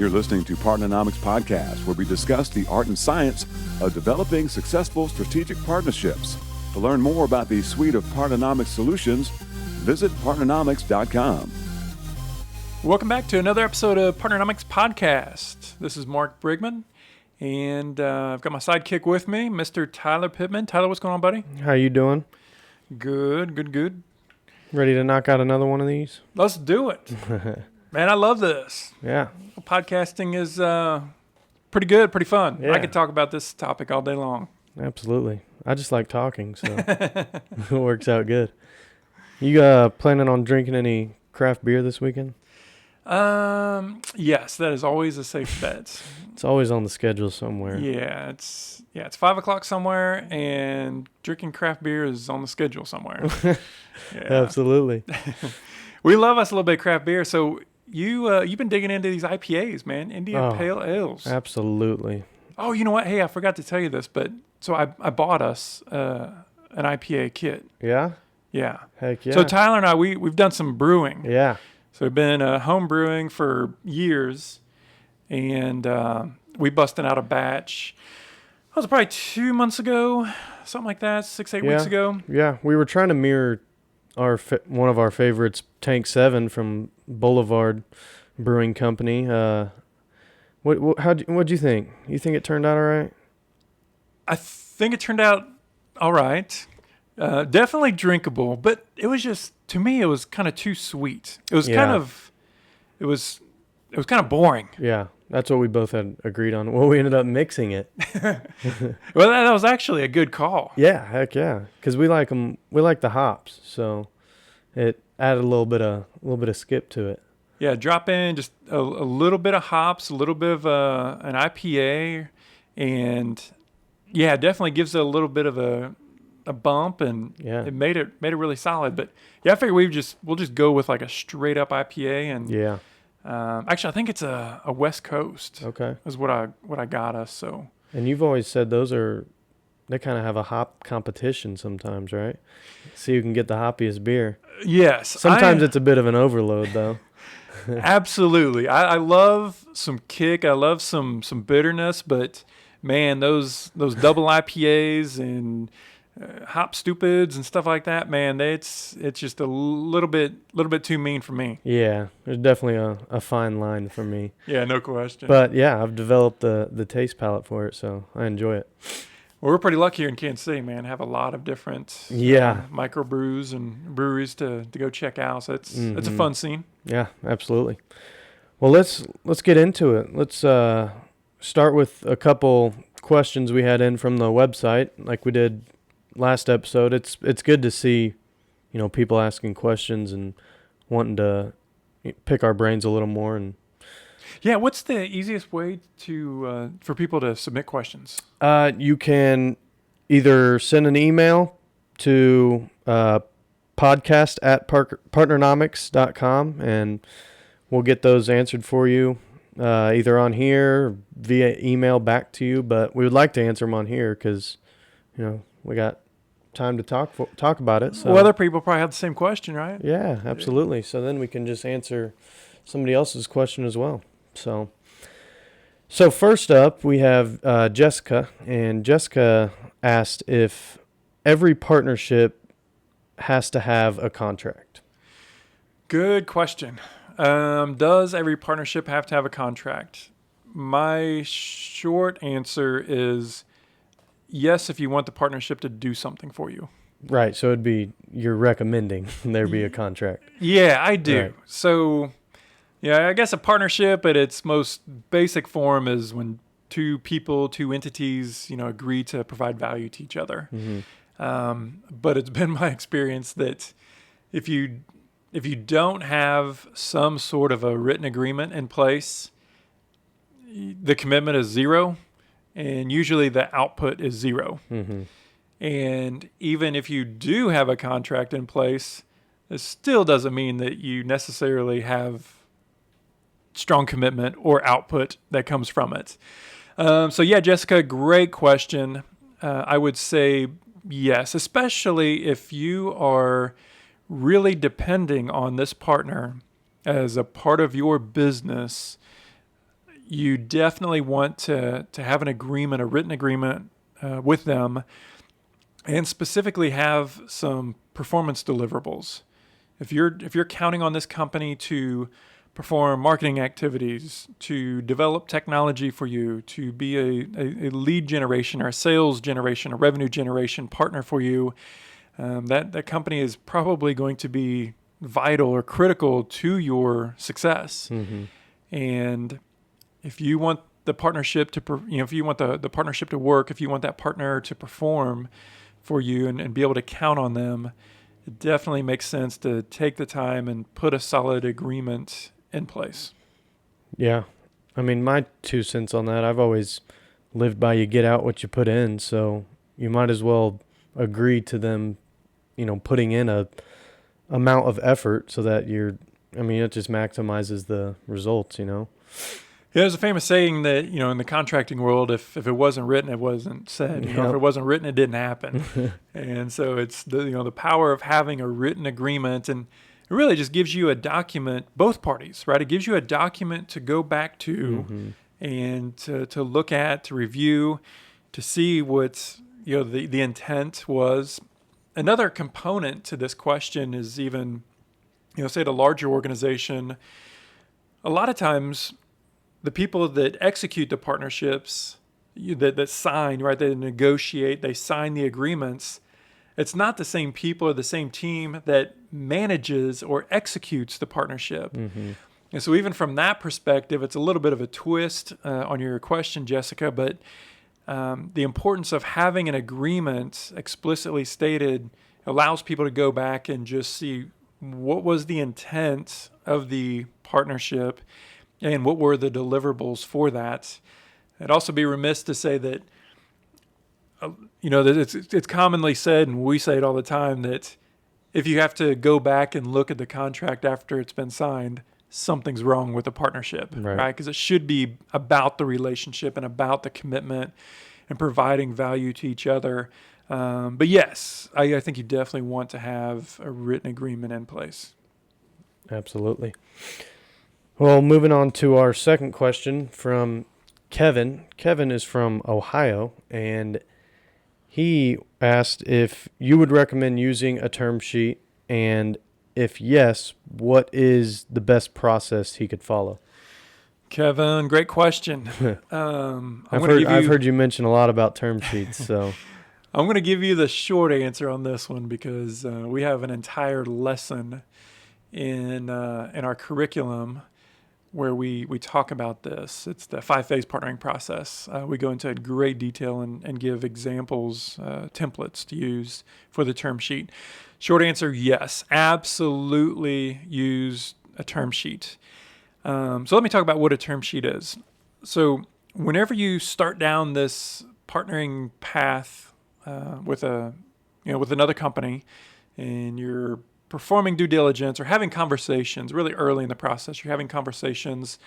You're listening to Partnernomics Podcast, where we discuss the art and science of developing successful strategic partnerships. To learn more about the suite of Partnernomics solutions, visit partnernomics.com. Welcome back to another episode of Partnernomics Podcast. This is Mark Brigman, and I've got my sidekick with me, Mr. Tyler Pittman. Tyler, what's going on, buddy? How you doing? Good. Ready to knock out another one of these? Let's do it. Man, I love this. Yeah. Podcasting is pretty good, pretty fun. Yeah. I could talk about this topic all day long. Absolutely. I just like talking, so it works out good. You planning on drinking any craft beer this weekend? Yes, that is always a safe bet. It's always on the schedule somewhere. Yeah, it's 5:00 somewhere, and drinking craft beer is on the schedule somewhere. Yeah. Absolutely. We love us a little bit of craft beer. So you've been digging into these IPAs, man, Indian Pale Ales. Absolutely. Oh, you know what? Hey, I forgot to tell you this, but so I bought us an IPA kit. Yeah? Yeah. Heck yeah. So Tyler and I, we've done some brewing. Yeah. So we've been home brewing for years, and we busted out a batch. It was probably 2 months ago, something like that, 6-8 weeks ago. Yeah. We were trying to mirror one of our favorites, Tank 7 from Boulevard Brewing Company. What'd you think? You think it turned out all right? I think it turned out all right. Definitely drinkable, but it was just, to me, it was kind of too sweet. It was kind of boring. Yeah, that's what we both had agreed on. Well, we ended up mixing it. Well, that was actually a good call. Yeah, heck yeah, because we like them. We like the hops, so it added a little bit of skip to it. Yeah, drop in just a little bit of hops, a little bit of an IPA, and yeah, it definitely gives it a little bit of a bump, and it made it really solid. But yeah, I figure we'll just go with like a straight up IPA, and yeah. Actually, I think it's a West Coast. Okay, is what I got us. So. And you've always said they kind of have a hop competition sometimes, right? See who can get the hoppiest beer. Yes. Sometimes it's a bit of an overload, though. Absolutely. I love some kick. I love some bitterness, but man, those double IPAs and hop stupids and stuff like that, man, it's just a little bit too mean for me. Yeah, there's definitely a fine line for me. Yeah, no question. But yeah, I've developed the taste palette for it, so I enjoy it. Well, we're pretty lucky here in Kansas City, man. Have a lot of different microbrews and breweries to go check out. So it's a fun scene. Yeah, absolutely. Well, let's get into it. Let's start with a couple questions we had in from the website, like we did last episode. It's good to see, people asking questions and wanting to pick our brains a little more. And yeah, what's the easiest way to for people to submit questions? You can either send an email to podcast@partnernomics.com, and we'll get those answered for you, either on here or via email back to you. But we would like to answer them on here because, we got time to talk about it. So. Well, other people probably have the same question, right? Yeah, absolutely. So then we can just answer somebody else's question as well. So first up, we have Jessica, and Jessica asked if every partnership has to have a contract. Good question. Does every partnership have to have a contract? My short answer is yes, if you want the partnership to do something for you. Right, so you're recommending there be a contract. Yeah, I do. Right. So... yeah, I guess a partnership at its most basic form is when two entities, agree to provide value to each other. Mm-hmm. But it's been my experience that if you don't have some sort of a written agreement in place, the commitment is zero, and usually the output is zero. Mm-hmm. And even if you do have a contract in place, it still doesn't mean that you necessarily have strong commitment or output that comes from it. So yeah, Jessica, great question. I would say yes, especially if you are really depending on this partner as a part of your business. you definitely want to have an agreement, a written agreement with them, and specifically have some performance deliverables. If you're counting on this company to perform marketing activities, to develop technology for you, to be a lead generation or a sales generation, a revenue generation partner for you, that company is probably going to be vital or critical to your success. Mm-hmm. And if you want the partnership to, if you want the partnership to work, if you want that partner to perform for you and be able to count on them, it definitely makes sense to take the time and put a solid agreement in place. Yeah. I mean, my 2 cents on that, I've always lived by you get out what you put in. So you might as well agree to them, putting in a amount of effort so that it just maximizes the results. Yeah, there's a famous saying that, in the contracting world, if it wasn't written, it wasn't said. If it wasn't written, it didn't happen. And so it's the power of having a written agreement, and it really just gives you a document, both parties, right? It gives you a document to go back to Mm-hmm. and to look at, to review, to see what the intent was. Another component to this question is even, say the larger organization, a lot of times the people that execute the partnerships, that sign, right, they negotiate, they sign the agreements, it's not the same people or the same team that manages or executes the partnership. Mm-hmm. And so even from that perspective, it's a little bit of a twist on your question, Jessica, but the importance of having an agreement explicitly stated allows people to go back and just see what was the intent of the partnership and what were the deliverables for that. I'd also be remiss to say that, that it's commonly said, and we say it all the time, that if you have to go back and look at the contract after it's been signed, something's wrong with the partnership, right? Because it should be about the relationship and about the commitment and providing value to each other. But yes, I think you definitely want to have a written agreement in place. Absolutely. Well, moving on to our second question from Kevin. Kevin is from Ohio, and he asked if you would recommend using a term sheet, and if yes, what is the best process he could follow? Kevin, great question. I've heard you mention a lot about term sheets, so I'm going to give you the short answer on this one because we have an entire lesson in our curriculum where we talk about this. It's the 5-phase partnering process. We go into great detail and give examples, templates to use for the term sheet. Short answer, yes, absolutely use a term sheet. So let me talk about what a term sheet is. So whenever you start down this partnering path with another company, and you're performing due diligence or having conversations really early in the process, you're having conversations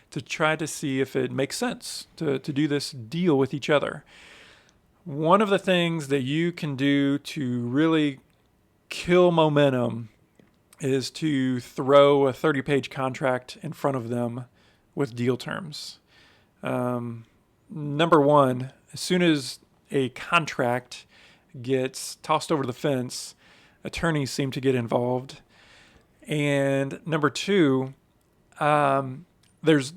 to try to see if it makes sense to do this deal with each other. One of the things that you can do to really kill momentum is to throw a 30-page contract in front of them with deal terms. Number one, as soon as a contract gets tossed over the fence, attorneys seem to get involved. And number two, it's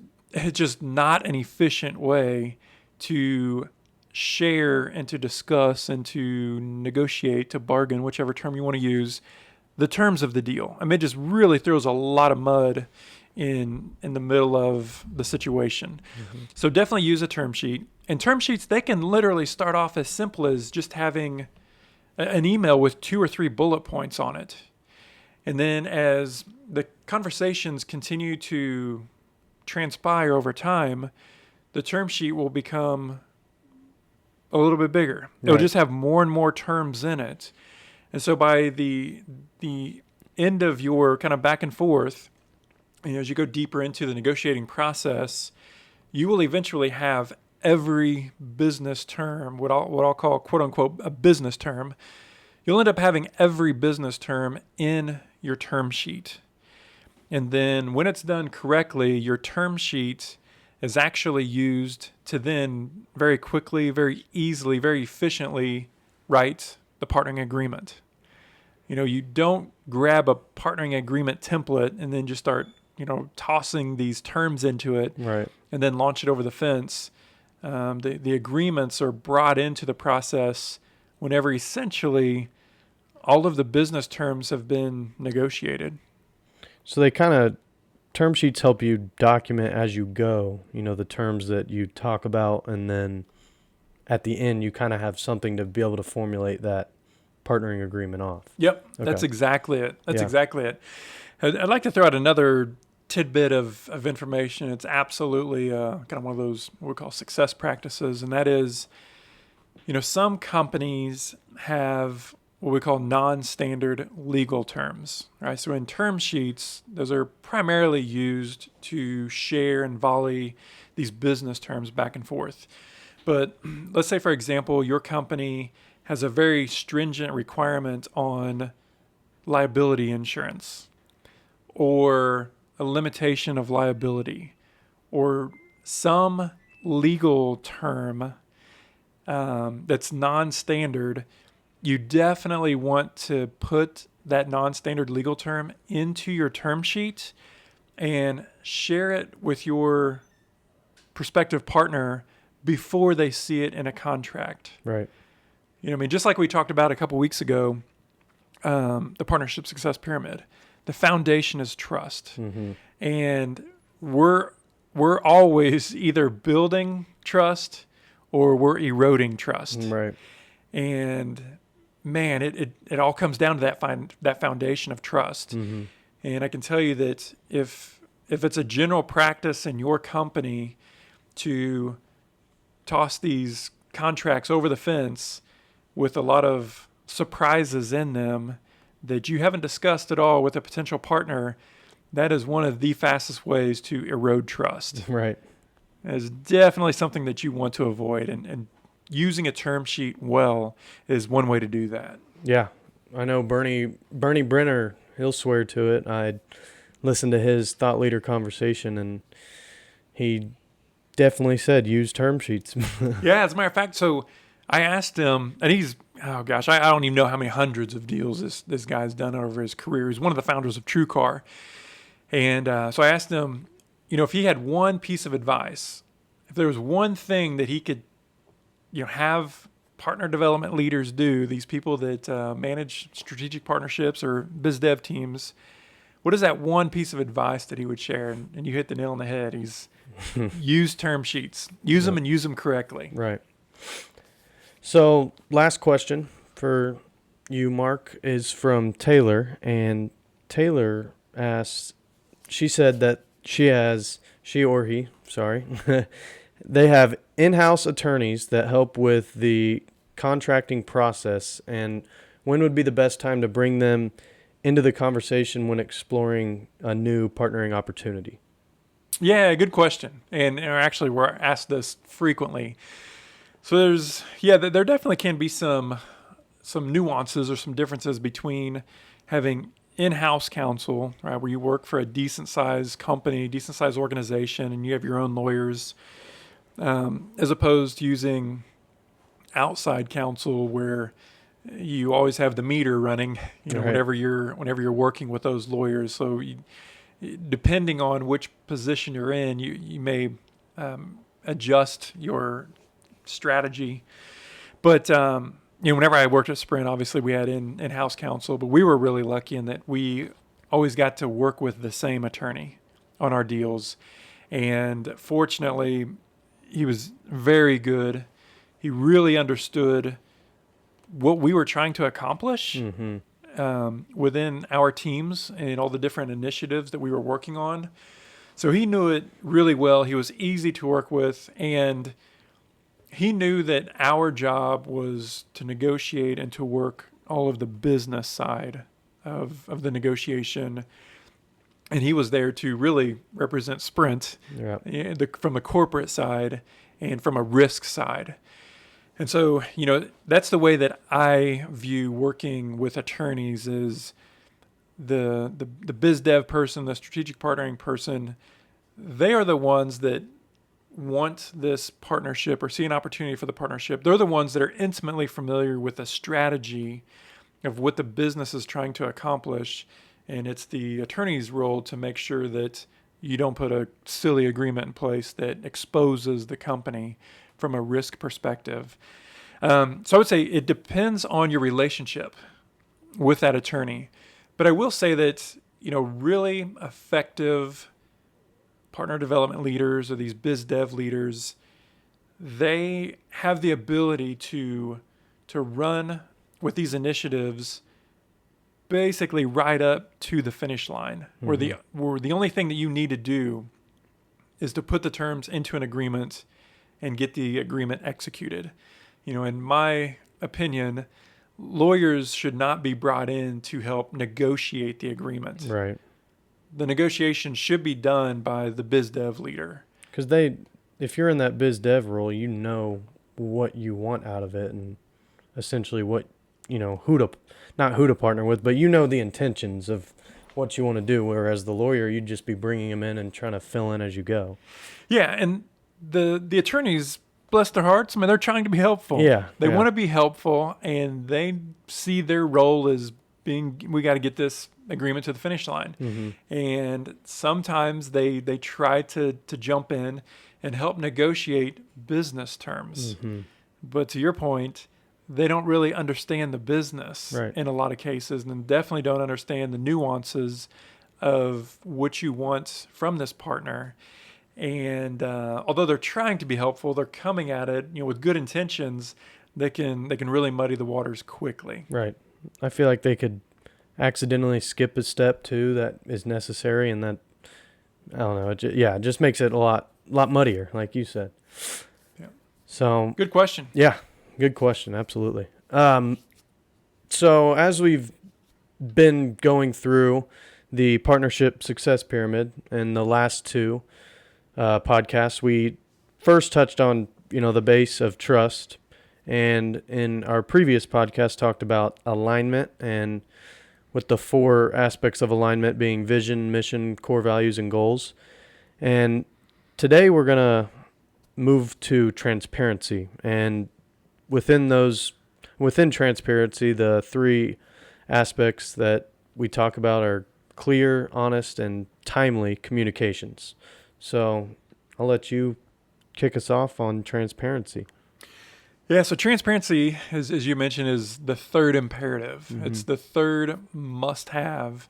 just not an efficient way to share and to discuss and to negotiate, to bargain, whichever term you want to use, the terms of the deal. I mean, it just really throws a lot of mud in the middle of the situation. Mm-hmm. So definitely use a term sheet. And term sheets, they can literally start off as simple as just having an email with 2 or 3 bullet points on it. And then as the conversations continue to transpire over time, the term sheet will become a little bit bigger. Right. It'll just have more and more terms in it. And so by the end of your kind of back and forth, as you go deeper into the negotiating process, you will eventually have every business term, what I'll call quote unquote a business term. You'll end up having every business term in your term sheet. And then when it's done correctly, your term sheet is actually used to then very quickly, very easily, very efficiently write the partnering agreement. You don't grab a partnering agreement template and then just start, tossing these terms into it Right. and then launch it over the fence. The agreements are brought into the process whenever essentially all of the business terms have been negotiated. So they kind of, term sheets help you document as you go, the terms that you talk about, and then at the end you kind of have something to be able to formulate that partnering agreement off. Yep, Okay. that's exactly it. That's Yeah. exactly it. I'd like to throw out another tidbit of information. It's absolutely kind of one of those what we call success practices, and that is, some companies have what we call non-standard legal terms, right? So in term sheets, those are primarily used to share and volley these business terms back and forth. But let's say, for example, your company has a very stringent requirement on liability insurance, or a limitation of liability, or some legal term that's non-standard. You definitely want to put that non-standard legal term into your term sheet and share it with your prospective partner before they see it in a contract. Right. Just like we talked about a couple weeks ago, the partnership success pyramid, the foundation is trust. Mm-hmm. And we're always either building trust or we're eroding trust. Right. And man, it all comes down to that foundation of trust. Mm-hmm. And I can tell you that if it's a general practice in your company to toss these contracts over the fence with a lot of surprises in them that you haven't discussed at all with a potential partner, that is one of the fastest ways to erode trust. Right. It is definitely something that you want to avoid, and using a term sheet well is one way to do that. Yeah. I know Bernie Brenner, he'll swear to it. I listened to his thought leader conversation, and he definitely said use term sheets. Yeah, as a matter of fact, so I asked him, and he's, oh gosh, I don't even know how many hundreds of deals this guy's done over his career. He's one of the founders of TrueCar. And so I asked him, if he had one piece of advice, if there was one thing that he could, have partner development leaders do, these people that manage strategic partnerships or biz dev teams, what is that one piece of advice that he would share? And you hit the nail on the head. He's use term sheets. Use them and use them correctly. Right. So last question for you, Mark, is from Taylor. And Taylor asks, she said that they have in-house attorneys that help with the contracting process, and when would be the best time to bring them into the conversation when exploring a new partnering opportunity? Yeah, good question. And actually, we're asked this frequently. So there definitely can be some nuances or some differences between having in-house counsel, right, where you work for a decent-sized company, decent-sized organization, and you have your own lawyers, as opposed to using outside counsel where you always have the meter running, Right. whenever you're working with those lawyers. So depending on which position you're in, you may adjust your strategy. But whenever I worked at Sprint, obviously we had in-house counsel, but we were really lucky in that we always got to work with the same attorney on our deals. And fortunately, he was very good. He really understood what we were trying to accomplish within our teams and all the different initiatives that we were working on. So he knew it really well. He was easy to work with, and he knew that our job was to negotiate and to work all of the business side of the negotiation. And he was there to really represent Sprint from the corporate side and from a risk side. And so, that's the way that I view working with attorneys is the biz dev person, the strategic partnering person. They are the ones that want this partnership or see an opportunity for the partnership, they're the ones that are intimately familiar with the strategy of what the business is trying to accomplish. And it's the attorney's role to make sure that you don't put a silly agreement in place that exposes the company from a risk perspective. So I would say it depends on your relationship with that attorney. But I will say that, really effective partner development leaders or these biz dev leaders, they have the ability to run with these initiatives basically right up to the finish line, where the only thing that you need to do is to put the terms into an agreement and get the agreement executed. In my opinion, lawyers should not be brought in to help negotiate the agreement. Right. The negotiation should be done by the biz dev leader. Because if you're in that biz dev role, you know what you want out of it and essentially what, not who to partner with, but the intentions of what you want to do. Whereas the lawyer, you'd just be bringing them in and trying to fill in as you go. Yeah. And the attorneys, bless their hearts, they're trying to be helpful. Yeah. They want to be helpful, and they see their role as we got to get this agreement to the finish line. Mm-hmm. And sometimes they try to jump in and help negotiate business terms. Mm-hmm. But to your point, they don't really understand the business in a lot of cases, and definitely don't understand the nuances of what you want from this partner. And although they're trying to be helpful, they're coming at it, with good intentions. They can really muddy the waters quickly. Right. I feel like they could accidentally skip a step too that is necessary, and that, I don't know, it just makes it a lot muddier, like you said. Yeah. So good question. Yeah, good question. Absolutely. So as we've been going through the partnership success pyramid in the last two podcasts, we first touched on the base of trust, and in our previous podcast talked about alignment, and with the 4 aspects of alignment being vision, mission, core values, and goals. And today we're going to move to transparency, and within transparency, the 3 aspects that we talk about are clear, honest, and timely communications. So I'll let you kick us off on transparency. Yeah, so transparency, as you mentioned, is the 3rd imperative. Mm-hmm. It's the 3rd must-have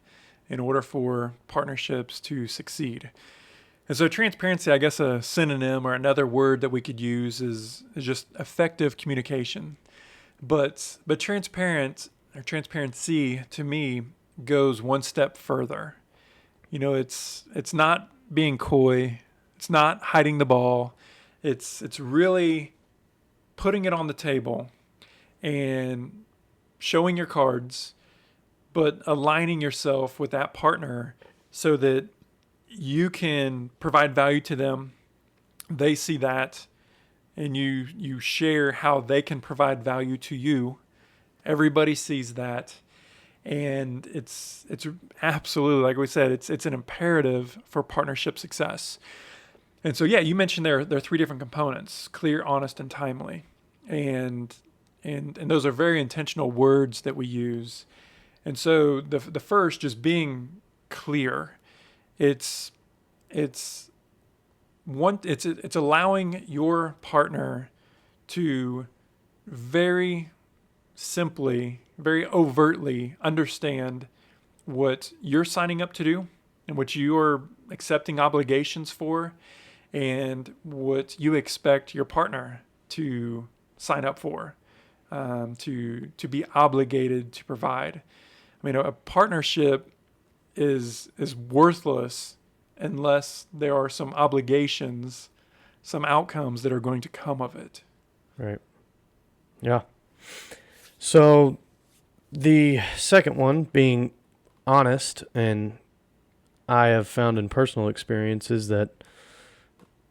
in order for partnerships to succeed. And so transparency, I guess a synonym or another word that we could use is just effective communication. But transparency to me goes one step further. It's not being coy. It's not hiding the ball. It's really putting it on the table and showing your cards, but aligning yourself with that partner so that you can provide value to them. They see that, and you share how they can provide value to you. Everybody sees that, and it's absolutely, like we said, it's an imperative for partnership success. And so, yeah, you mentioned there are 3 different components: clear, honest, and timely. And those are very intentional words that we use. And so the first, just being clear, it's allowing your partner to very simply, very overtly understand what you're signing up to do and what you're accepting obligations for, and what you expect your partner to sign up for, to be obligated to provide. A partnership is worthless unless there are some obligations, some outcomes that are going to come of it. Right. Yeah. So the second one, being honest, and I have found in personal experiences that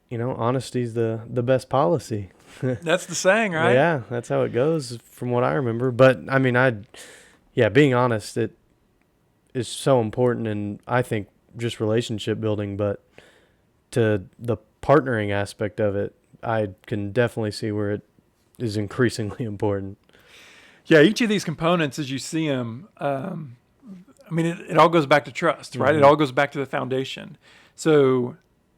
honesty is the best policy. That's the saying, right? Yeah, that's how it goes from what I remember. But being honest, it is so important, and I think just relationship building, but to the partnering aspect of it, I can definitely see where it is increasingly important. Yeah, each of these components, as you see them, it all goes back to trust, right? It all goes back to the foundation. So,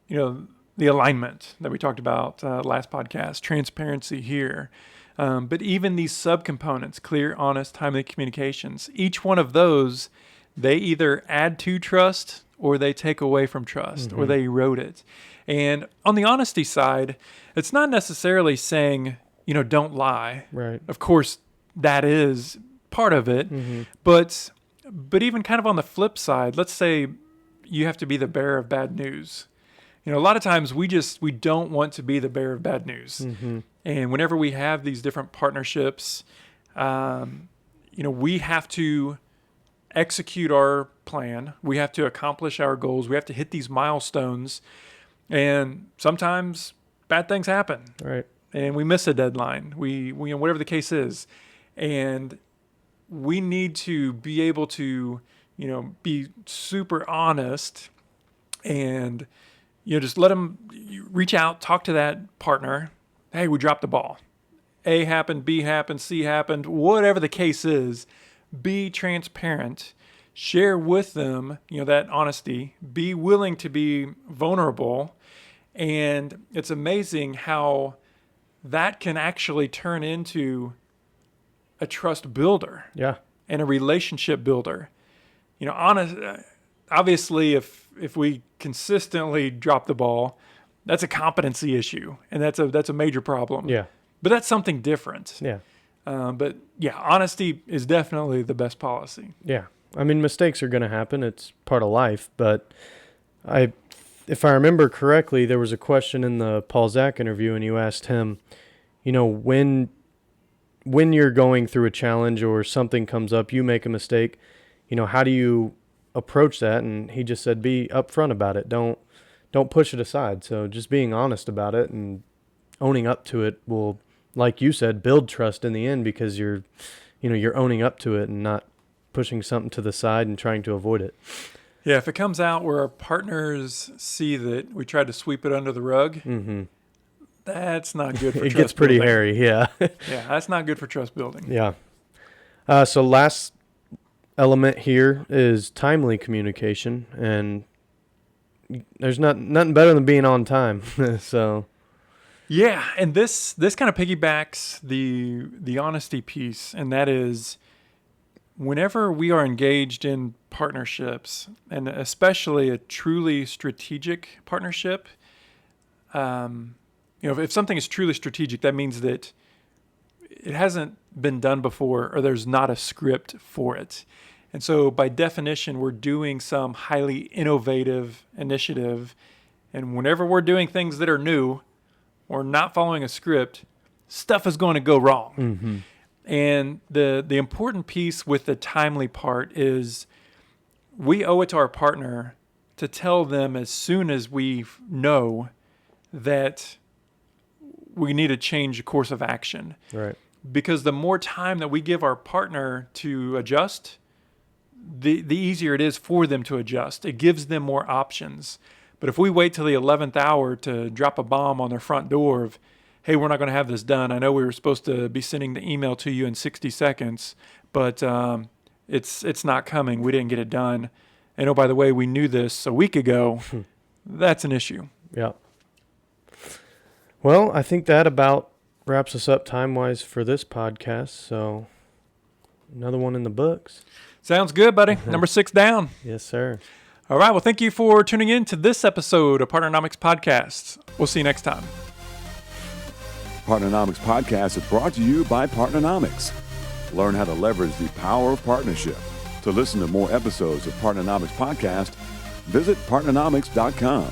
the alignment that we talked about last podcast, transparency here. But even these subcomponents, clear, honest, timely communications, each one of those, they either add to trust or they take away from trust or they erode it. And on the honesty side, it's not necessarily saying, don't lie. Right. Of course, that is part of it. But even kind of on the flip side, let's say you have to be the bearer of bad news. A lot of times we don't want to be the bearer of bad news. And whenever we have these different partnerships, we have to execute our plan. We have to accomplish our goals. We have to hit these milestones. And sometimes bad things happen. Right. And we miss a deadline. We whatever the case is. And we need to be able to, be super honest and, just let them reach out, talk to that partner. Hey, we dropped the ball. A happened, B happened, C happened, whatever the case is. Be transparent. Share with them, that honesty. Be willing to be vulnerable. And it's amazing how that can actually turn into a trust builder. Yeah. And a relationship builder. Obviously, if we consistently drop the ball, that's a competency issue, and that's a major problem. Yeah. But that's something different. Yeah. But yeah, honesty is definitely the best policy. Yeah. Mistakes are going to happen. It's part of life. But if I remember correctly, there was a question in the Paul Zach interview, and you asked him, when you're going through a challenge or something comes up, you make a mistake, how do you approach that? And he just said, be upfront about it. Don't push it aside. So just being honest about it and owning up to it will, like you said, build trust in the end, because you're owning up to it and not pushing something to the side and trying to avoid it. Yeah, if it comes out where our partners see that we tried to sweep it under the rug, that's not good for trust building. It gets pretty hairy, yeah. Yeah, that's not good for trust building. Yeah. So last element here is timely communication, and there's nothing better than being on time. So yeah, and this kind of piggybacks the honesty piece, and that is whenever we are engaged in partnerships, and especially a truly strategic partnership, if something is truly strategic, that means that it hasn't been done before, or there's not a script for it. And so by definition, we're doing some highly innovative initiative. And whenever we're doing things that are new or not following a script, stuff is going to go wrong. And the important piece with the timely part is we owe it to our partner to tell them as soon as we know that we need to change a course of action. Right. Because the more time that we give our partner to adjust, the easier it is for them to adjust. It gives them more options. But if we wait till the 11th hour to drop a bomb on their front door of, hey, we're not going to have this done. I know we were supposed to be sending the email to you in 60 seconds, but it's not coming. We didn't get it done. And oh, by the way, we knew this a week ago. That's an issue. Yeah. Well, I think that about wraps us up time-wise for this podcast. So another one in the books. Sounds good, buddy. Number 6 down. Yes, sir. All right. Well, thank you for tuning in to this episode of Partnernomics Podcast. We'll see you next time. Partnernomics Podcast is brought to you by Partnernomics. Learn how to leverage the power of partnership. To listen to more episodes of Partnernomics Podcast, visit partnernomics.com.